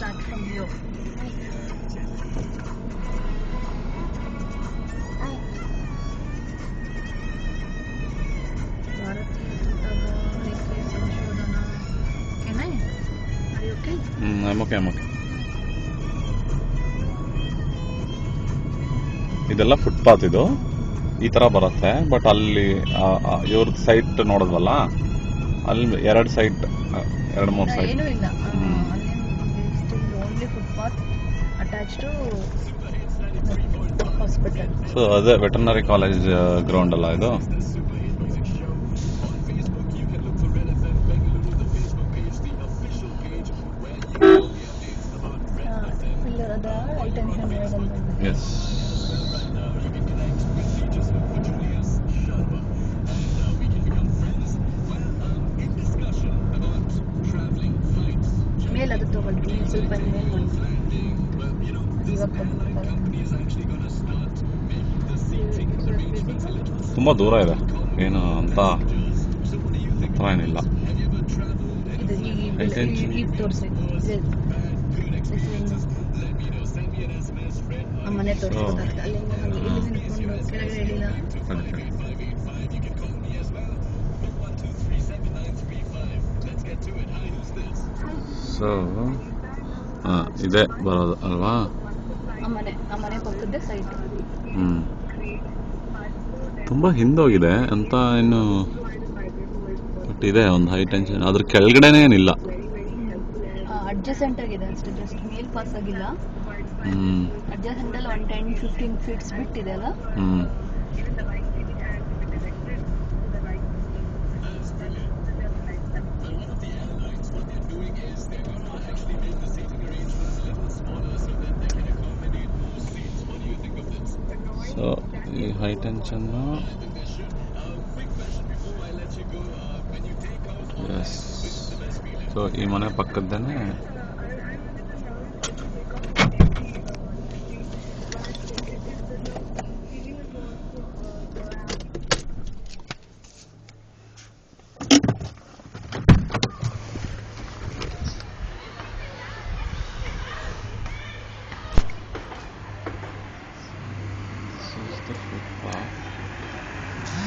start from here. Can I? Are you okay? I'm okay. ಇದೆಲ್ಲ footpath ಇದು ಈ ತರ ಬರುತ್ತೆ. ಬಟ್ ಅಲ್ಲಿ ಇವ್ರದ್ದು ಸೈಟ್ ನೋಡಿದ್ವಲ್ಲ, ಅಲ್ಲಿ 2 ಸೈಟ್ 2-3 ಸೈಟ್ ಏನೂ ಇಲ್ಲ. Only footpath attach to hospital. So ಅದೇ ವೆಟರ್ನರಿ ಕಾಲೇಜ್ ಗ್ರೌಂಡ್ ಅಲ್ಲ ಇದು. ಎಸ್, ಮೇಲೆ ಅದು ತಗೊಳ್ಳಿ, ಸ್ವಲ್ಪ ಮೇಲೆ ಇವಾಗ ತುಂಬಾ ದೂರ ಇದೆ, ಏನು ಅಂತ ಹತ್ರ ಏನಿಲ್ಲ. ಈಗ ತೋರಿಸಿ ಮನೆ ತೋರಿಸ್ಕೊಟ್ಟ ಅಲ್ಲಿಂದ ಇಲ್ಲಿ ನಿಂತ್ಕೊಂಡು ಕೆಳಗಡೆ ಹೇಳಿಲ್ಲ. ಸೊ ಇದೇ ಬರೋದು ಅಲ್ವಾ? ಆ ಮನೆ ಪಕ್ಕದ ಸೈಟ್. ತುಂಬಾ ಹಿಂದೋಗಿದೆ ಅಂತ ಇನ್ನು, ಬಟ್ ಇದೆ ಒಂದು ಹೈ ಟೆನ್ಷನ್. ಅದ್ರ ಕೆಳಗಡೆನೇ ಏನಿಲ್ಲ, ಅಡ್ಜಸೆಂಟ್ ಆಗಿದೆ ಅಷ್ಟೇ, ಜಸ್ಟ್ ಮೇಲ್ ಪಾಸ್ ಆಗಿಲ್ಲ. ಅಡ್ಜಸೆಂಟ್ ಅಲ್ಲಿ 10-15 ಫೀಟ್ಸ್ ಬಿಟ್ಟಿದೆ ಅಲ್ಲ. ಸೊ ಈ ಹೈ ಟೆನ್ಷನ್, ಎಸ್. ಸೊ ಈ ಮನೆ ಪಕ್ಕದ್ದೇನೆ